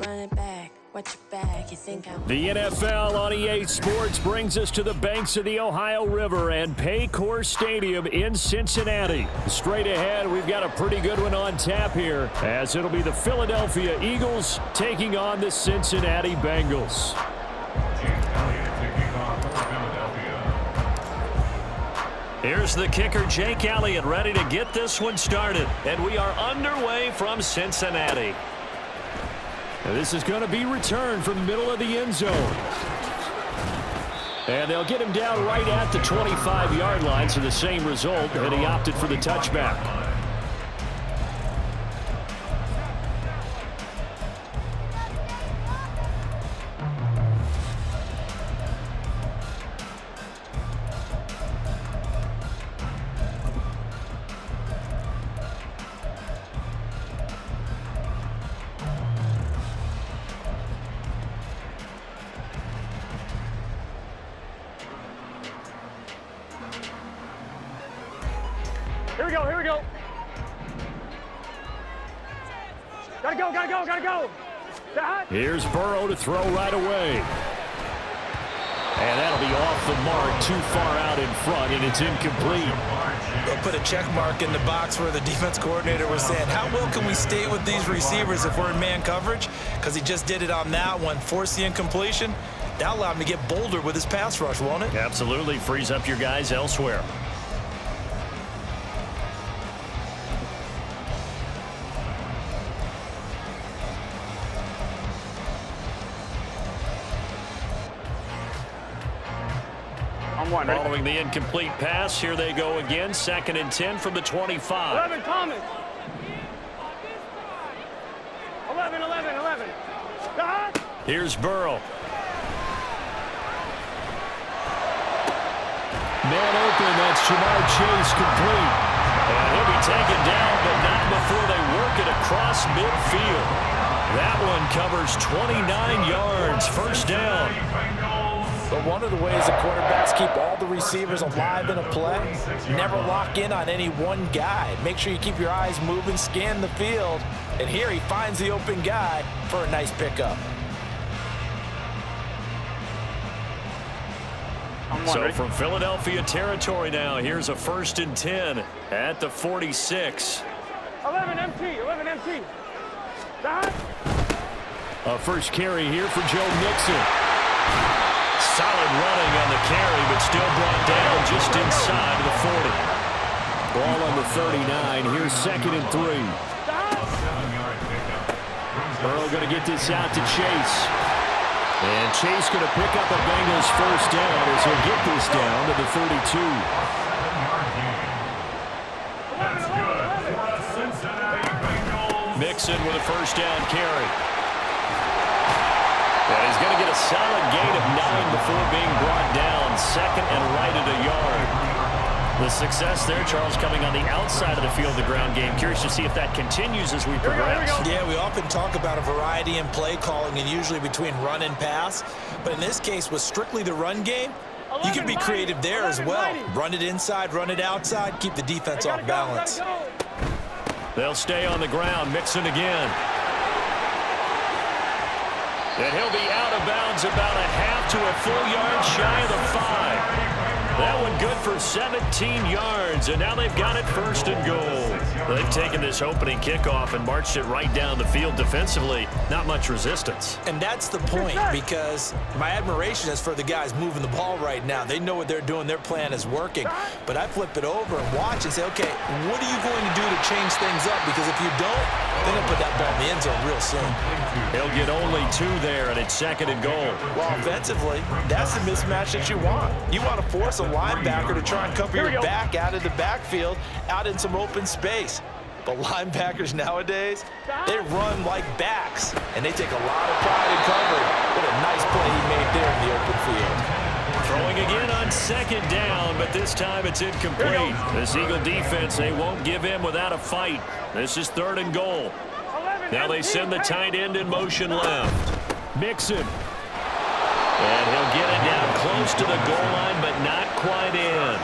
Run it back, watch your back, you think I'm... The NFL on EA Sports brings us to the banks of the Ohio River and Paycor Stadium in Cincinnati. Straight ahead, we've got a pretty good one on tap here, as it'll be the Philadelphia Eagles taking on the Cincinnati Bengals. Here's the kicker, Jake Elliott, ready to get this one started. And we are underway from Cincinnati. This is going to be returned from the middle of the end zone. And they'll get him down right at the 25-yard line, so the same result, and he opted for the touchback. Here we go. Gotta go. Here's Burrow to throw right away. And that'll be off the mark, too far out in front, and it's incomplete. They'll put a check mark in the box where the defense coordinator was saying, how well can we stay with these receivers if we're in man coverage? Because he just did it on that one, forced the incompletion. That allowed him to get bolder with his pass rush, won't it? Absolutely, frees up your guys elsewhere. Following the incomplete pass, here they go again. 2nd and 10 from the 25. 11, Thomas. 11. Here's Burrow. Man open, that's Jamar Chase, complete. And he'll be taken down, but not before they work it across midfield. That one covers 29 yards, first down. But one of the ways that quarterbacks keep all the receivers alive in a play, never lock in on any one guy. Make sure you keep your eyes moving, scan the field. And here he finds the open guy for a nice pickup. So from Philadelphia territory now, here's a 1st and 10 at the 46. 11 MT. A first carry here for Joe Mixon. Solid running on the carry, but still brought down just inside the 40. Ball on the 39. Here's 2nd and 3. Burrow going to get this out to Chase. And Chase going to pick up a Bengals first down as he'll get this down to the 32. Mixon with a first down carry. And he's going to get a solid gain of 9 before being brought down. 2nd and right at a yard. The success there, Charles, coming on the outside of the field, the ground game. Curious to see if that continues as we progress. Yeah, we often talk about a variety in play calling and usually between run and pass. But in this case, with strictly the run game, you can be creative there as well. Run it inside, run it outside, keep the defense off balance. They'll stay on the ground. Mixon again. And he'll be out of bounds about a half to a full yard shy of the 5. That one good for 17 yards, and now they've got it 1st and goal. They've taken this opening kickoff and marched it right down the field defensively. Not much resistance. And that's the point, because my admiration is for the guys moving the ball right now. They know what they're doing. Their plan is working. But I flip it over and watch and say, okay, what are you going to do to change things up? Because if you don't, they're going to put that ball in the end zone real soon. He'll get only 2 there, and it's 2nd and goal. Well, offensively, that's the mismatch that you want. You want to force a linebacker to try and cover your back out of the backfield, out in some open space. But linebackers nowadays, they run like backs, and they take a lot of pride in covering. What a nice play he made there in the open field. Throwing again on 2nd down, but this time it's incomplete. This Eagle defense, they won't give in without a fight. This is 3rd and goal. Now they send the tight end in motion left. Mixon. And he'll get it down close to the goal line, but not quite in.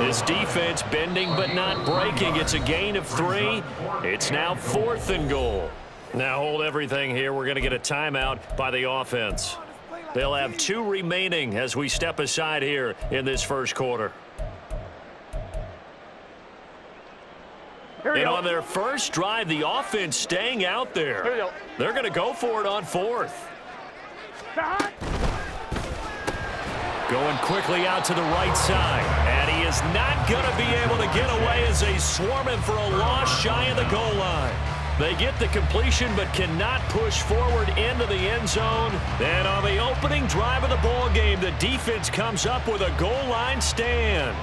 This defense bending but not breaking. It's a gain of 3. It's now 4th and goal. Now hold everything here. We're going to get a timeout by the offense. They'll have 2 remaining as we step aside here in this first quarter. And on their first drive, the offense staying out there. They're going to go for it on 4th. Going quickly out to the right side. And he is not going to be able to get away as they swarm him for a loss shy of the goal line. They get the completion but cannot push forward into the end zone. And on the opening drive of the ball game, the defense comes up with a goal line stand.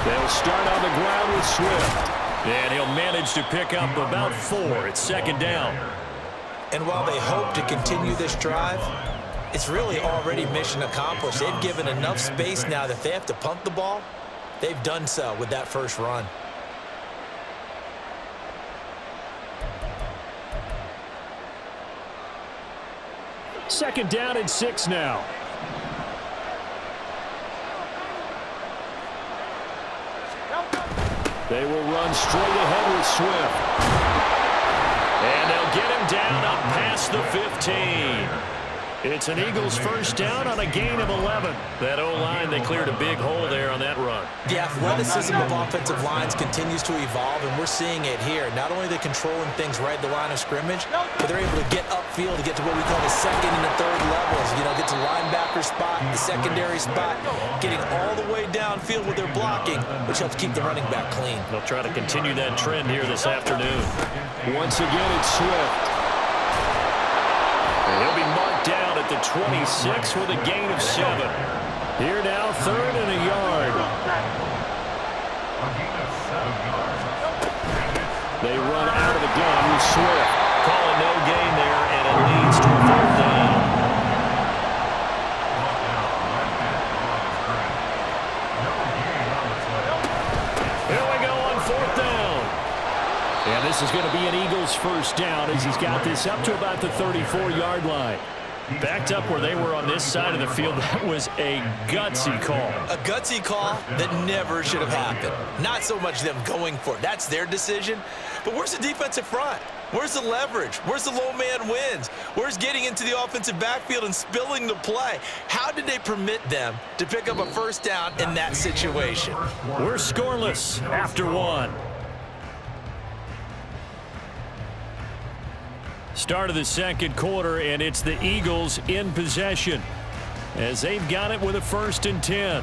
They'll start on the ground with Swift. And he'll manage to pick up about 4. It's 2nd down. And while they hope to continue this drive, it's really already mission accomplished. They've given enough space now that if they have to punt the ball, they've done so with that first run. Second down and 6 now. They will run straight ahead with Swift. And they'll get him down up past the 15. It's an Eagles first down on a gain of 11. That O-line, they cleared a big hole there on that run. The athleticism of offensive lines continues to evolve, and we're seeing it here. Not only are they controlling things right at the line of scrimmage, but they're able to get upfield to get to what we call the 2nd and the 3rd levels. You know, get to linebacker spot, the secondary spot, getting all the way downfield with their blocking, which helps keep the running back clean. They'll try to continue that trend here this afternoon. Once again, it's Swift. And he'll be marked down at the 26 with a gain of 7. Here now, 3rd and a yard. They run out of the gun with Swift. Calling no gain there, and it leads to a 4th down. Here we go on 4th down. And this is going to be an Eagles first down as he's got this up to about the 34-yard line. Backed up where they were on this side of the field. That was a gutsy call. A gutsy call that never should have happened. Not so much them going for it. That's their decision. But where's the defensive front? Where's the leverage? Where's the low man wins? Where's getting into the offensive backfield and spilling the play? How did they permit them to pick up a first down in that situation? We're scoreless after 1. Start of the second quarter, and it's the Eagles in possession as they've got it with a 1st and 10.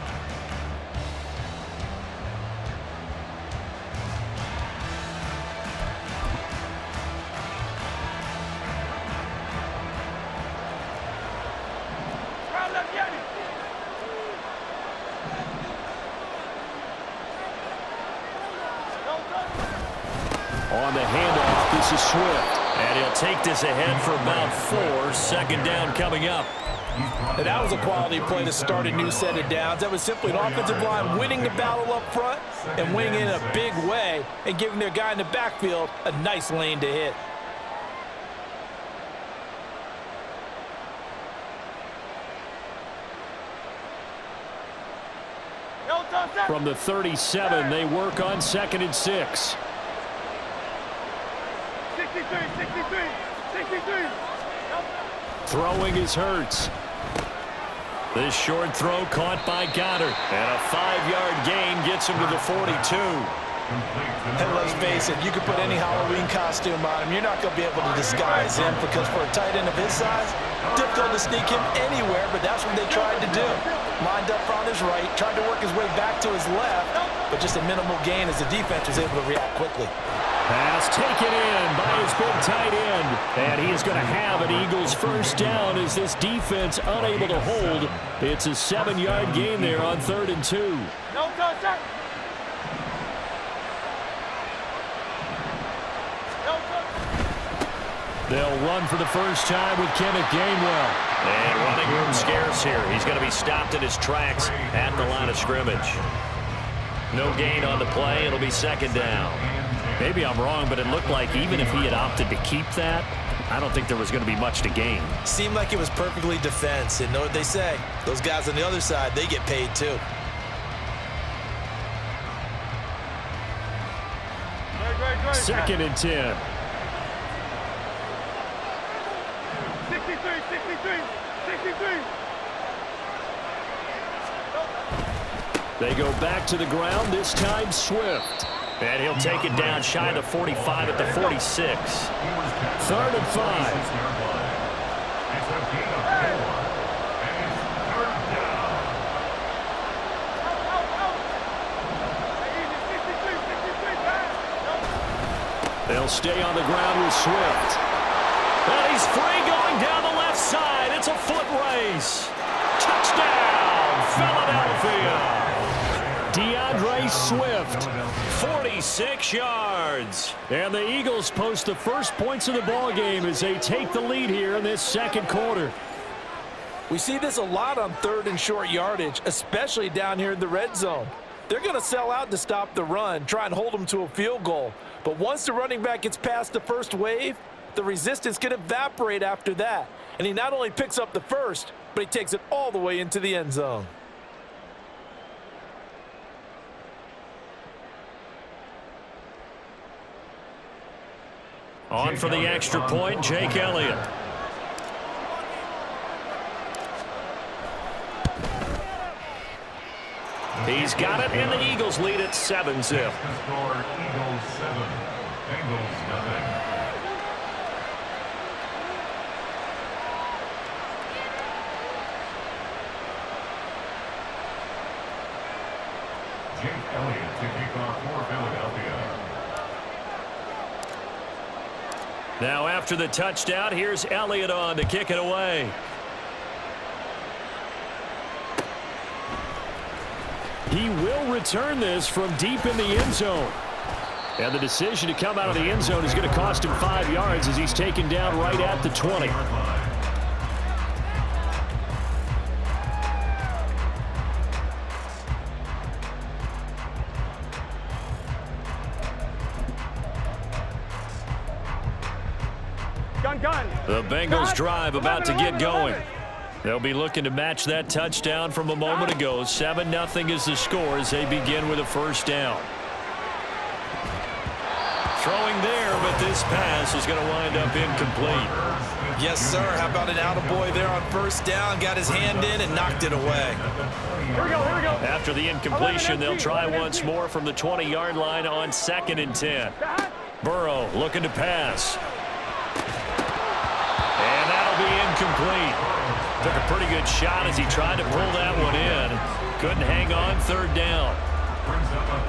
On the handoff, this is Swift. And he'll take this ahead for about 4. 2nd down coming up. And that was a quality play to start a new set of downs. That was simply an offensive line winning the battle up front and winning in a big way and giving their guy in the backfield a nice lane to hit. From the 37, they work on 2nd and 6. 63. Throwing is Hurts. This short throw caught by Goddard. And a 5-yard gain gets him to the 42. And let's face it, you could put any Halloween costume on him. You're not going to be able to disguise him because for a tight end of his size, difficult to sneak him anywhere, but that's what they tried to do. Lined up on his right, tried to work his way back to his left, but just a minimal gain as the defense was able to react quickly. Pass taken in by his big tight end. And he is going to have an Eagles first down as this defense unable to hold. It's a 7-yard gain there on 3rd and 2. No contact. They'll run for the first time with Kenneth Gainwell. And running room scarce here. He's going to be stopped in his tracks at the line of scrimmage. No gain on the play. It'll be second down. Maybe I'm wrong, but it looked like even if he had opted to keep that, I don't think there was going to be much to gain. Seemed like it was perfectly defense. And know what they say? Those guys on the other side, they get paid too. Second and 10. 63, 63, 63. They go back to the ground, this time Swift. And he'll take it down shy of the 45 at the 46. 3rd and 5. They'll stay on the ground with Swift. And he's free going down the left side. It's a foot race. Touchdown, Philadelphia. DeAndre Swift, 46 yards. And the Eagles post the first points of the ball game as they take the lead here in this second quarter. We see this a lot on 3rd and short yardage, especially down here in the red zone. They're going to sell out to stop the run, try and hold them to a field goal. But once the running back gets past the first wave, the resistance can evaporate after that. And he not only picks up the first, but he takes it all the way into the end zone. On for the extra point, Jake Elliott. He's got it, and the Eagles lead at 7-0. Eagles 7, Bengals nothing. Jake Elliott to kick off for Philadelphia. Now after the touchdown, here's Elliott on to kick it away. He will return this from deep in the end zone. And the decision to come out of the end zone is going to cost him 5 yards as he's taken down right at the 20. The Bengals drive about to get going. They'll be looking to match that touchdown from a moment ago. 7-0 is the score as they begin with a first down. Throwing there, but this pass is going to wind up incomplete. Yes, sir. How about an attaboy there on first down? Got his hand in and knocked it away. Here we go, here we go. After the incompletion, they'll try once more from the 20-yard line on 2nd and 10. Burrow looking to pass. And that'll be incomplete. Took a pretty good shot as he tried to pull that one in. Couldn't hang on 3rd down.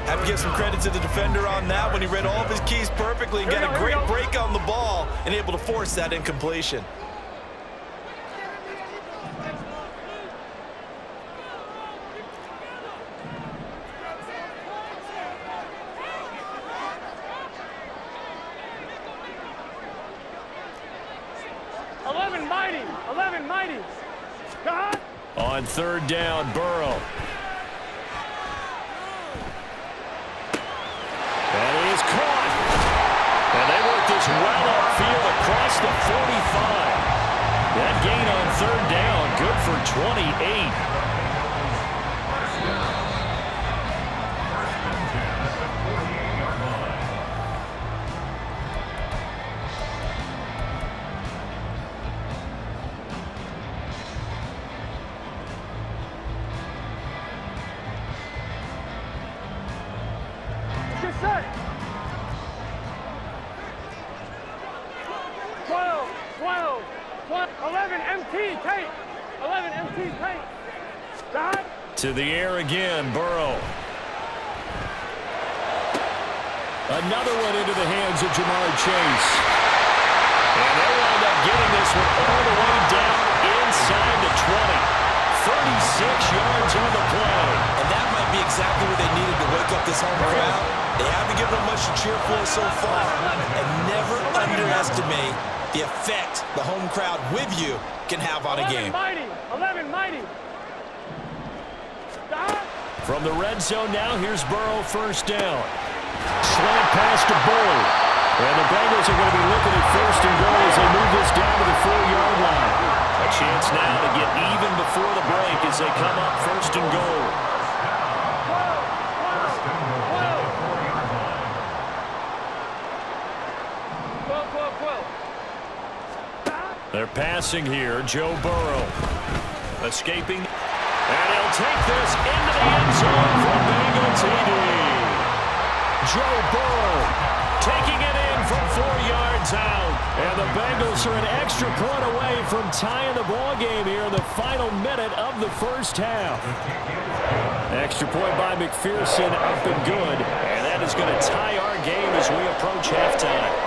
Have to give some credit to the defender on that when he read all of his keys perfectly and got a great break on the ball and able to force that incompletion. On 3rd down, Burrow. And he is caught. And they work this well upfield across the 45. That gain on 3rd down, good for 28. To the air again, Burrow. Another one into the hands of Jamar Chase. And they wind up getting this one all the way down inside the 20. 36 yards on the play. And that might be exactly what they needed to wake up this home crowd. They haven't given them much to cheer for so far. And never underestimate the effect the home crowd with you can have on a game. 11 mighty. From the red zone now, here's Burrow, first down. Slant pass to Bull. And the Bengals are going to be looking at first and goal as they move this down to the 4-yard line. A chance now to get even before the break as they come up first and goal. They're passing here. Joe Burrow escaping. And he'll take this into the end zone for Bengal TD. Joe Burrow taking it in from 4 yards out. And the Bengals are an extra point away from tying the ball game here in the final minute of the first half. Extra point by McPherson, up and good. And that is going to tie our game as we approach halftime.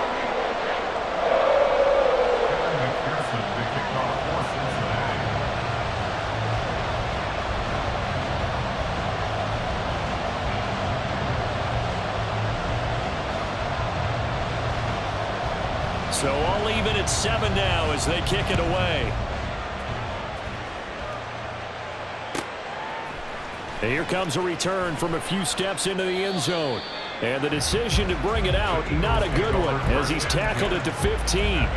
So all even at 7 now as they kick it away. And here comes a return from a few steps into the end zone. And the decision to bring it out, not a good one, as he's tackled at the 15.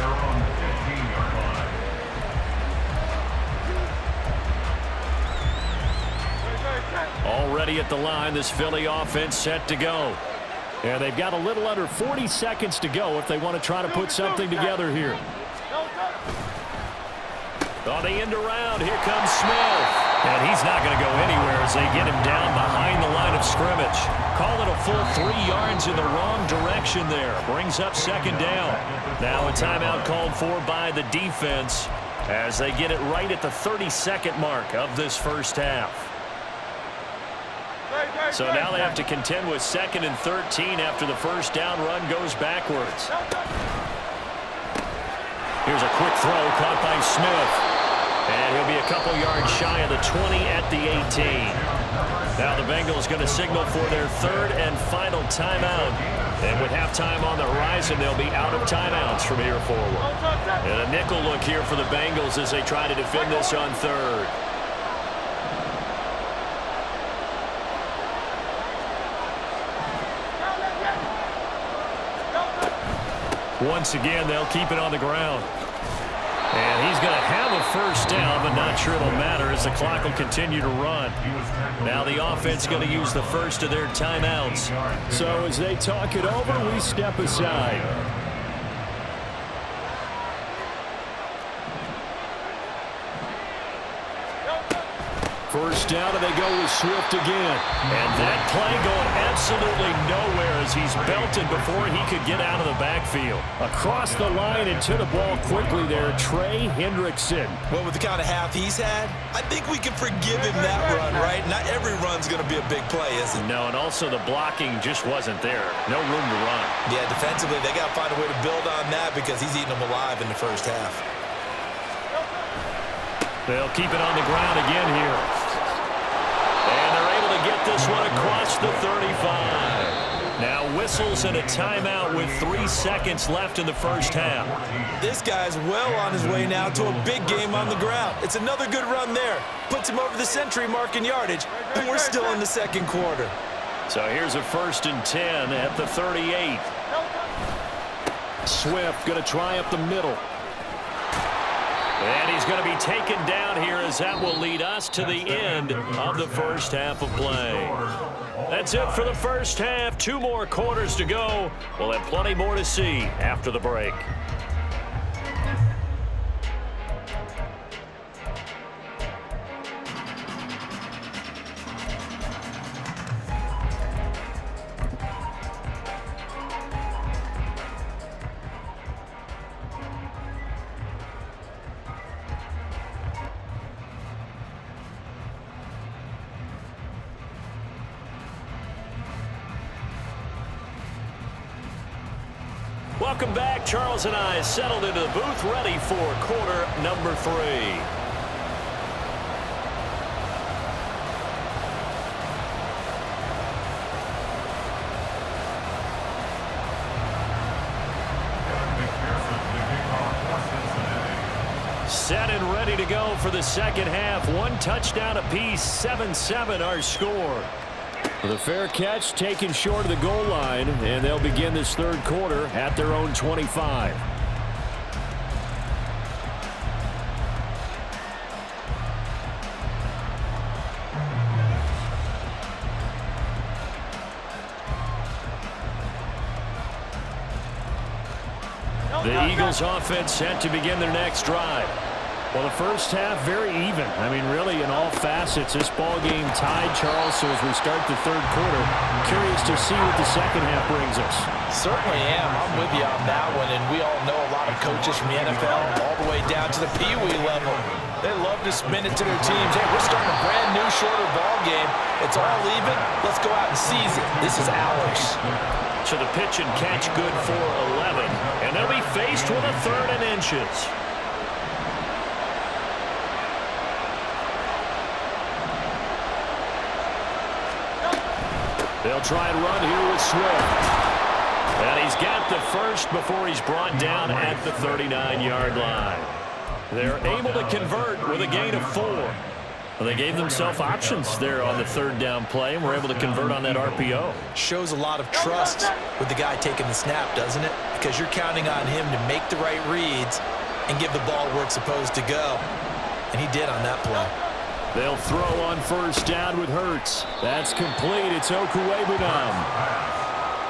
Already at the line, this Philly offense set to go. And they've got a little under 40 seconds to go if they want to try to put something together here. On the end around, here comes Smith. And he's not going to go anywhere as they get him down behind the line of scrimmage. Call it a full 3 yards in the wrong direction there. Brings up second down. Now a timeout called for by the defense as they get it right at the 30-second mark of this first half. So now they have to contend with 2nd and 13 after the first down run goes backwards. Here's a quick throw caught by Smith. And he'll be a couple yards shy of the 20 at the 18. Now the Bengals going to signal for their 3rd and final timeout. And with halftime on the horizon, they'll be out of timeouts from here forward. And a nickel look here for the Bengals as they try to defend this on 3rd. Once again, they'll keep it on the ground. And he's going to have a first down, but not sure it'll matter as the clock will continue to run. Now the offense going to use the first of their timeouts. So as they talk it over, we step aside. First down, and they go with Swift again. And that play going absolutely nowhere as he's belted before he could get out of the backfield. Across the line and to the ball quickly there, Trey Hendrickson. Well, with the kind of half he's had, I think we can forgive him that run, right? Not every run's going to be a big play, is it? No, and also the blocking just wasn't there. No room to run. Yeah, defensively, they got to find a way to build on that because he's eating them alive in the first half. They'll keep it on the ground again here. And they're able to get this one across the 35. Now whistles and a timeout with 3 seconds left in the first half. This guy's well on his way now to a big game on the ground. It's another good run there. Puts him over the century mark in yardage, and we're still in the second quarter. So here's a 1st and 10 at the 38. Swift going to try up the middle. And he's going to be taken down here as that will lead us to the end of the first half of play. That's it for the first half. 2 more quarters to go. We'll have plenty more to see after the break. Welcome back. Charles and I settled into the booth, ready for quarter number 3. set and ready to go for the second half. One touchdown apiece, 7-7 our score. With a fair catch taken short of the goal line, and they'll begin this third quarter at their own 25. The Eagles offense set to begin their next drive. Well, the first half, very even. I mean, really, in all facets, this ball game tied, Charles. So as we start the third quarter, curious to see what the second half brings us. Certainly am. I'm with you on that one. And we all know a lot of coaches from the NFL all the way down to the Pee-wee level. They love to spin it to their teams. Hey, we're starting a brand new, shorter ball game. It's all even. Let's go out and seize it. This is ours. So the pitch and catch good for 11. And they'll be faced with a 3rd and inches. They'll try and run here with Swift. And he's got the first before he's brought down at the 39-yard line. They're able to convert with a gain of 4. Well, they gave themselves options there on the 3rd down play, and were able to convert on that RPO. Shows a lot of trust with the guy taking the snap, doesn't it? Because you're counting on him to make the right reads and give the ball where it's supposed to go. And he did on that play. They'll throw on first down with Hurts. That's complete. It's Okuwebunam.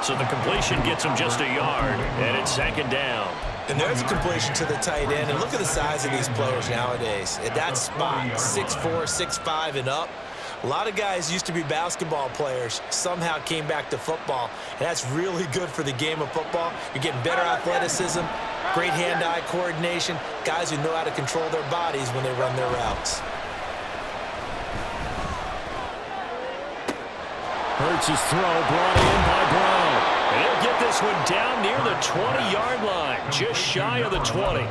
So the completion gets him just a yard, and it's 2nd down. And there's a completion to the tight end. And look at the size of these players nowadays. At that spot, 6'4", 6'5", and up. A lot of guys used to be basketball players, somehow came back to football. And that's really good for the game of football. You're getting better athleticism, great hand-eye coordination, guys who know how to control their bodies when they run their routes. Hurts' throw brought in by Brown. He'll get this one down near the 20-yard line, just shy of the 20.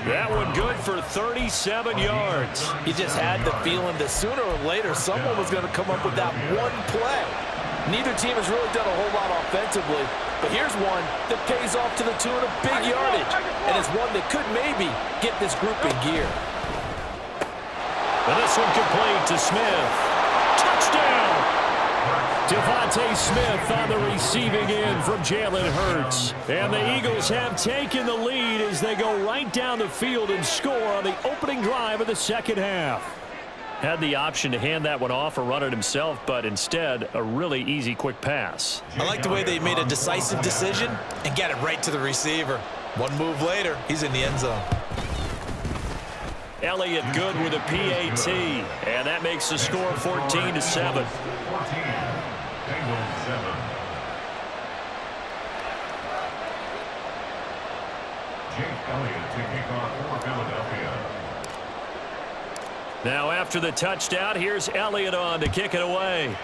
That one good for 37 yards. You just had the feeling that sooner or later someone was going to come up with that one play. Neither team has really done a whole lot offensively, but here's one that pays off to the tune of big yardage, and it's one that could maybe get this group in gear. And this one complete to Smith. Touchdown! Devontae Smith on the receiving end from Jalen Hurts. And the Eagles have taken the lead as they go right down the field and score on the opening drive of the second half. Had the option to hand that one off or run it himself, but instead, a really easy, quick pass. I like the way they made a decisive decision and got it right to the receiver. One move later, he's in the end zone. Elliott good with a PAT, and that makes the score 14-7. Bengals 7. Jake Elliott to kick off for Philadelphia. Now after the touchdown, here's Elliott on to kick it away.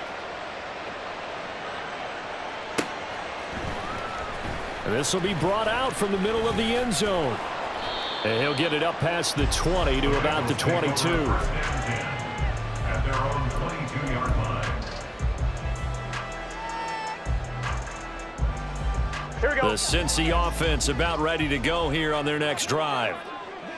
And this will be brought out from the middle of the end zone. And he'll get it up past the 20 to about the 22. At their own 22-yard line. Here we go. The Cincy offense about ready to go here on their next drive.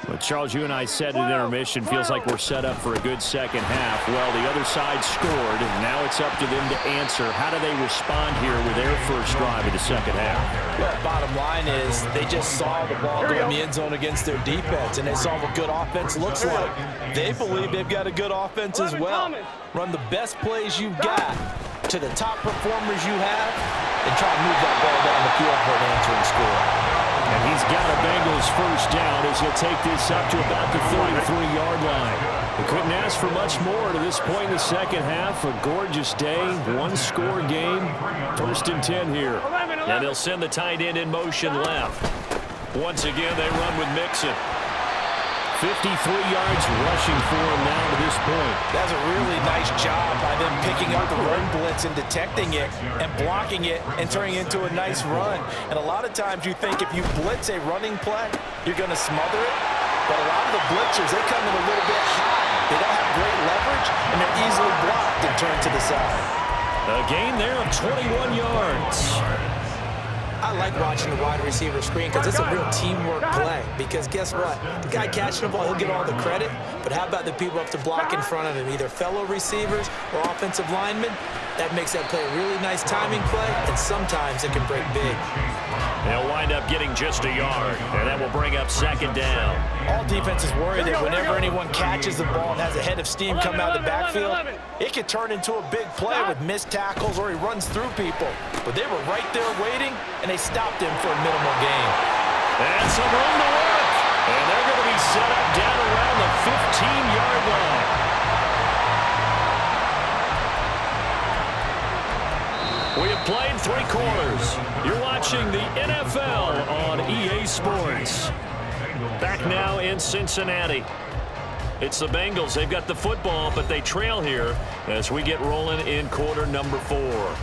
Well, Charles, you and I said in intermission, feels like we're set up for a good second half. Well, the other side scored, and now it's up to them to answer. How do they respond here with their first drive of the second half? Well, bottom line is they just saw the ball go in the end zone against their defense, and they saw what good offense looks like. They believe they've got a good offense as well. Run the best plays you've got to the top performers you have, and try to move that ball down the field for an answering score. And he's got a Bengals first down as he'll take this up to about the 33-yard line. We couldn't ask for much more to this point in the second half. A gorgeous day, one-score game. 1st and 10 here. And they'll send the tight end in motion left. Once again, they run with Mixon. 53 yards rushing for him now to this point. That's a really nice job by them picking up the run blitz and detecting it and blocking it and turning it into a nice run. And a lot of times you think if you blitz a running play, you're going to smother it. But a lot of the blitzers, they come in a little bit high. They don't have great leverage, and they're easily blocked and turned to the side. A gain there of 21 yards. I I like watching the wide receiver screen because it's a real teamwork play. Because guess what? The guy catching the ball, he'll get all the credit. But how about the people up to block in front of him, either fellow receivers or offensive linemen? That makes that play a really nice timing play, and sometimes it can break big. They'll wind up getting just a yard, and that will bring up second down. All defenses worry that whenever anyone catches the ball and has a head of steam come out of the backfield, it could turn into a big play with missed tackles or he runs through people. But they were right there waiting, and they stopped him for a minimal gain. And some room to work. And they're going to be set up down around the 15-yard line. We have played 3 quarters. You're watching the NFL on EA Sports. Back now in Cincinnati. It's the Bengals. They've got the football, but they trail here as we get rolling in quarter number 4.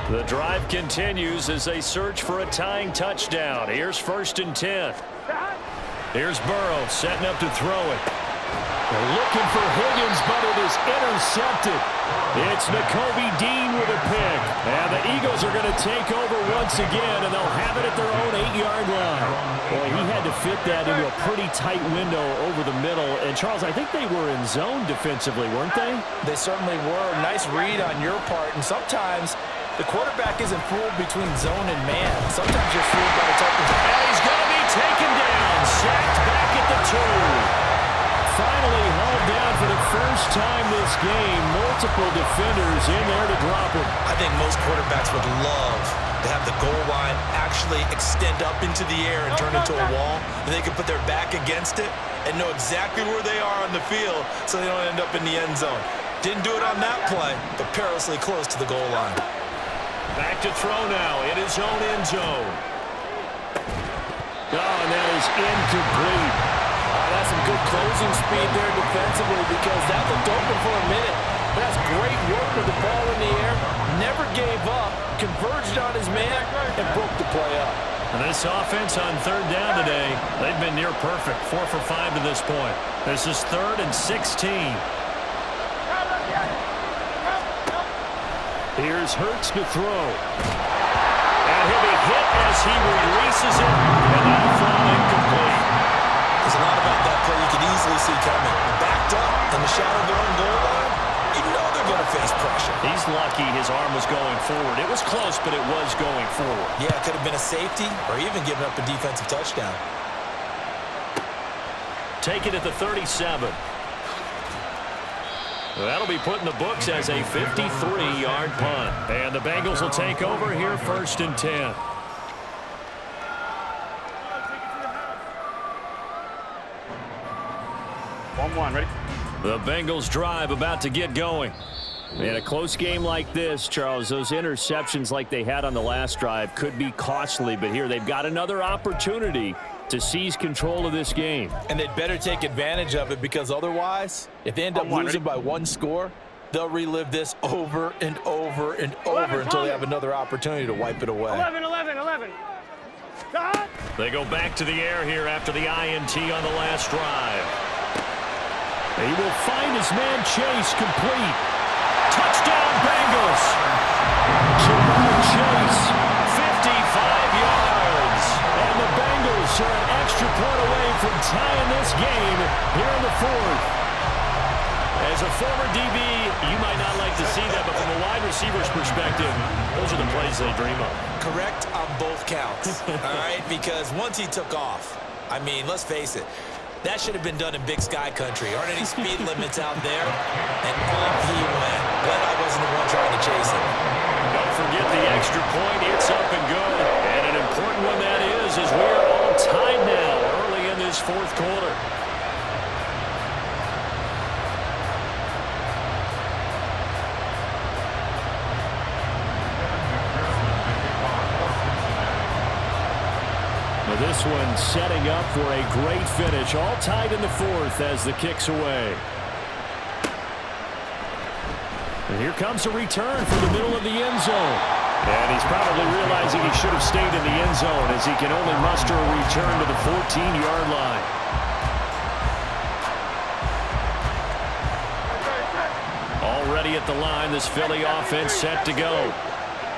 The drive continues as they search for a tying touchdown. Here's 1st and 10. Here's Burrow setting up to throw it. They're looking for Higgins, but it is intercepted. It's Nakobe Dean with a pick. And the Eagles are going to take over once again, and they'll have it at their own 8-yard line. Boy, he had to fit that into a pretty tight window over the middle. And, Charles, I think they were in zone defensively, weren't they? They certainly were. Nice read on your part. And sometimes the quarterback isn't fooled between zone and man. Sometimes you're fooled by the type of... And he's going to be taken down. Sacked back at the 2. Finally hauled down for the first time this game. Multiple defenders in there to drop him. I think most quarterbacks would love to have the goal line actually extend up into the air and turn into a wall, and they can put their back against it and know exactly where they are on the field so they don't end up in the end zone. Didn't do it on that play, but perilously close to the goal line. Back to throw now in his own end zone. Oh, and that is incomplete. That's some good closing speed there defensively because that looked open for a minute. But that's great work with the ball in the air. Never gave up, converged on his man, and broke the play up. And this offense on 3rd down today, they've been near perfect. 4 for 5 to this point. This is 3rd and 16. Here's Hurts to throw. And he'll be hit as he releases it, and that'll fall incomplete. There's a lot about that play you can easily see coming. Backed up in the shadow of their own goal line, you know they're going to face pressure. He's lucky his arm was going forward. It was close, but it was going forward. Yeah, it could have been a safety or even given up a defensive touchdown. Take it at the 37. That'll be put in the books as a 53-yard punt. And the Bengals will take over here 1st and 10. Ready? The Bengals drive about to get going. In a close game like this, Charles, those interceptions like they had on the last drive could be costly, but here they've got another opportunity to seize control of this game. And they'd better take advantage of it because otherwise, if they end up losing by 1 score, they'll relive this over and over and over until they have another opportunity to wipe it away. 11. They go back to the air here after the INT on the last drive. He will find his man Chase complete. Touchdown Bengals. Jamar Chase, 55 yards. And the Bengals are an extra point away from tying this game here in the 4th. As a former DB, you might not like to see that, but from a wide receiver's perspective, those are the plays they dream of. Correct on both counts, all right? Because once he took off, I mean, let's face it, that should have been done in Big Sky country. Aren't any speed limits out there? And off he went. Glad I wasn't the one trying to chase him. Don't forget the extra point. It's up and good. And an important one that is we're all tied now early in this 4th quarter. This one setting up for a great finish. All tied in the 4th as the kick's away. And here comes a return from the middle of the end zone. And he's probably realizing he should have stayed in the end zone as he can only muster a return to the 14-yard line. at the line. This Philly offense set to go.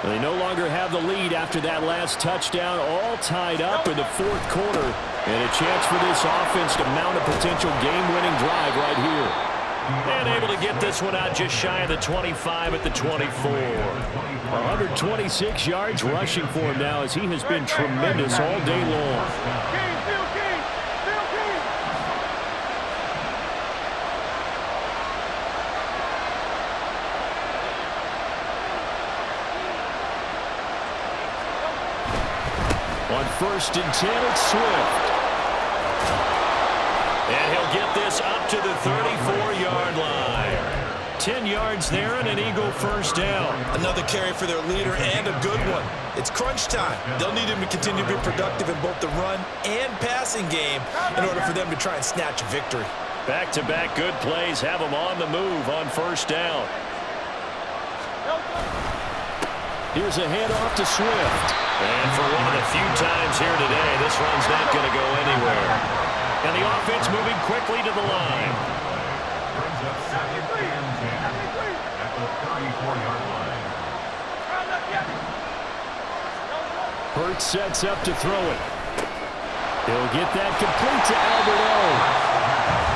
They no longer have the lead after that last touchdown, all tied up in the fourth quarter. And a chance for this offense to mount a potential game-winning drive right here. And able to get this one out just shy of the 25 at the 24. 126 yards rushing for him now as he has been tremendous all day long. On 1st and 10, it's Swift. And he'll get this up to the 34-yard line. 10 yards there and an Eagle first down. Another carry for their leader and a good one. It's crunch time. They'll need him to continue to be productive in both the run and passing game in order for them to try and snatch a victory. Back-to-back good plays have them on the move on first down. Here's a handoff to Swift. And for one of the few times here today, this run's not going to go anywhere. And the offense moving quickly to the line. Brings up 2nd and 10 at the 34-yard line. Hurts sets up to throw it. He'll get that complete to Albert O.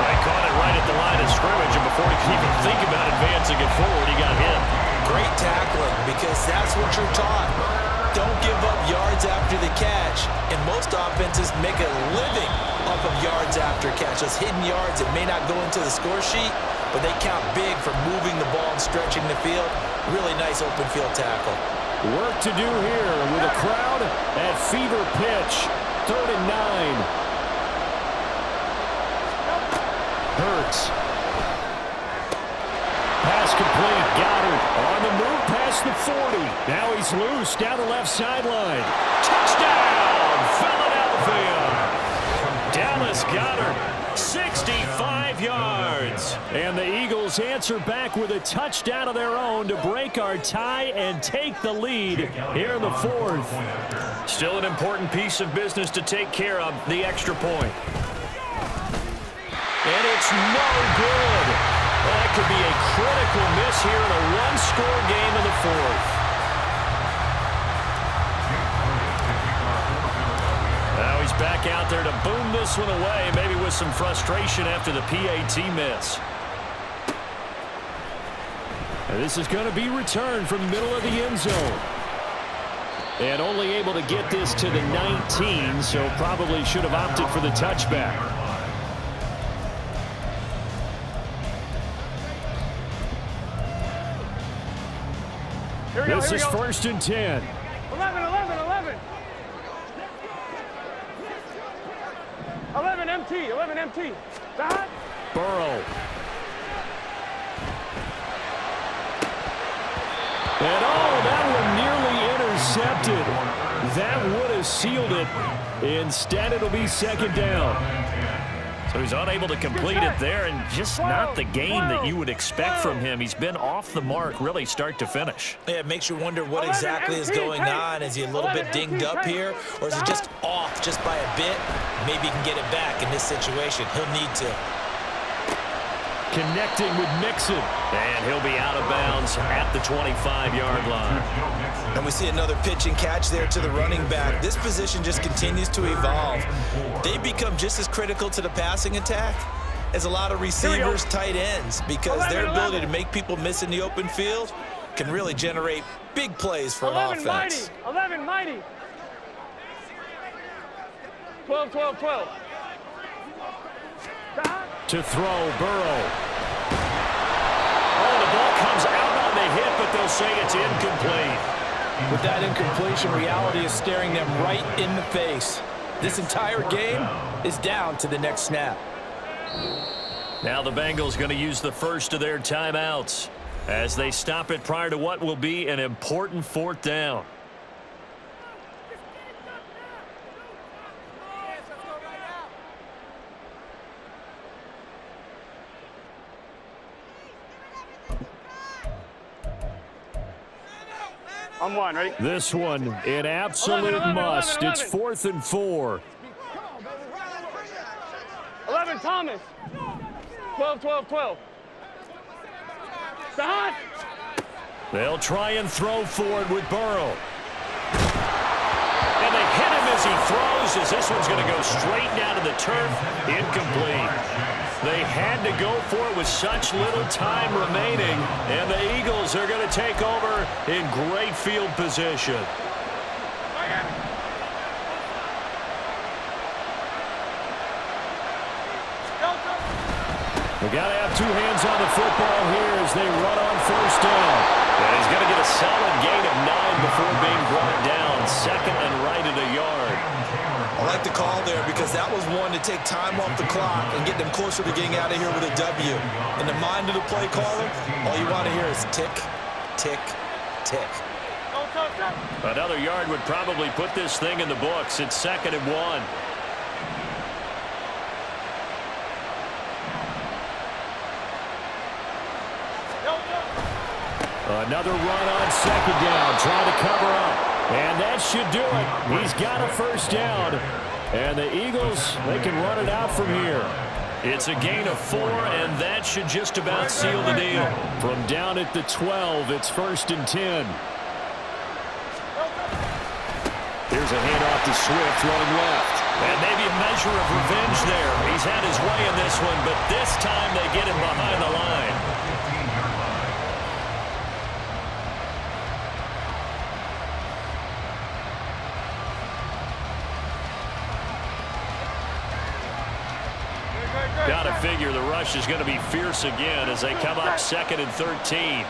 They caught it right at the line of scrimmage, and before he could even think about advancing it forward, he got hit. Great tackling, because that's what you're taught. Don't give up yards after the catch. And most offenses make a living off of yards after catch. Those hidden yards that may not go into the score sheet, but they count big for moving the ball and stretching the field. Really nice open field tackle. Work to do here with a crowd at fever pitch. 3rd and 9. Hurts. Pass complete. Goddard on the move past the 40. Now he's loose down the left sideline. Touchdown, Philadelphia. Dallas Goedert, 65 yards. And the Eagles answer back with a touchdown of their own to break our tie and take the lead here in the 4th. Still an important piece of business to take care of, the extra point. And it's no good. That could be a critical miss here in a one-score game in the 4th. Now he's back out there to boom this one away, maybe with some frustration after the PAT miss. And this is going to be returned from the middle of the end zone. And only able to get this to the 19, so probably should have opted for the touchback. This is 1st and 10. 11 MT, 11 MT. Burrow. And that one nearly intercepted. That would have sealed it. Instead, it'll be 2nd down. So he's unable to complete it there, and just not the game that you would expect from him. He's been off the mark really start to finish. Yeah, it makes you wonder what exactly is going on. Is he a little bit dinged up here, or is he just off just by a bit? Maybe he can get it back in this situation. He'll need to. Connecting with Mixon. And he'll be out of bounds at the 25-yard line. And we see another pitch and catch there to the running back. This position just continues to evolve. They become just as critical to the passing attack as a lot of receivers, tight ends, because their ability to make people miss in the open field can really generate big plays for an offense. 11 mighty. 12, 12, 12. To throw, Burrow. Oh, the ball comes out on the hit, but they'll say it's incomplete. With that incompletion, reality is staring them right in the face. This entire game is down to the next snap. Now the Bengals going to use the first of their timeouts as they stop it prior to what will be an important 4th down. I'm one, ready? This one, an absolute 11, must. 11. It's 4th and 4. 11 Thomas. 12, 12, 12. Behind. They'll try and throw for it with Burrow. And they hit him as he throws, as this one's going to go straight down to the turf. Incomplete. They had to go for it with such little time remaining, and the Eagles are going to take over in great field position. We got to have two hands on the football here as they run on first down. And he's going to get a solid gain of 9 before being brought down. Second and right at a yard. I like the call there because that was one to take time off the clock and get them closer to getting out of here with a W. In the mind of the play caller, all you want to hear is tick, tick, tick. Another yard would probably put this thing in the books. It's 2nd and 1. Another run on 2nd down, trying to cover up. And that should do it. He's got a first down. And the Eagles, they can run it out from here. It's a gain of 4, and that should just about seal the deal. From down at the 12, it's 1st and 10. Here's a handoff to Swift running left. And maybe a measure of revenge there. He's had his way in this one, but this time they get him behind the line. Got to figure the rush is going to be fierce again as they come up 2nd and 13.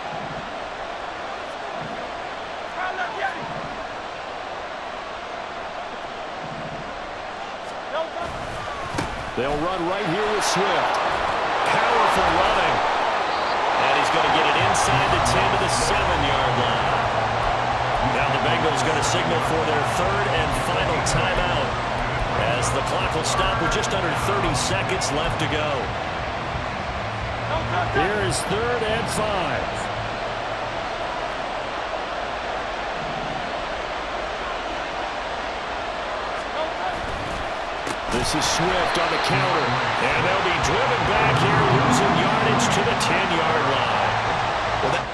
They'll run right here with Swift. Powerful running. And he's going to get it inside the 10 to the 7-yard line. Now the Bengals going to signal for their 3rd and final timeout, as the clock will stop with just under 30 seconds left to go. Here is 3rd and 5. This is Swift on the counter. And they'll be driven back here, losing yardage to the 10-yard line. Well, that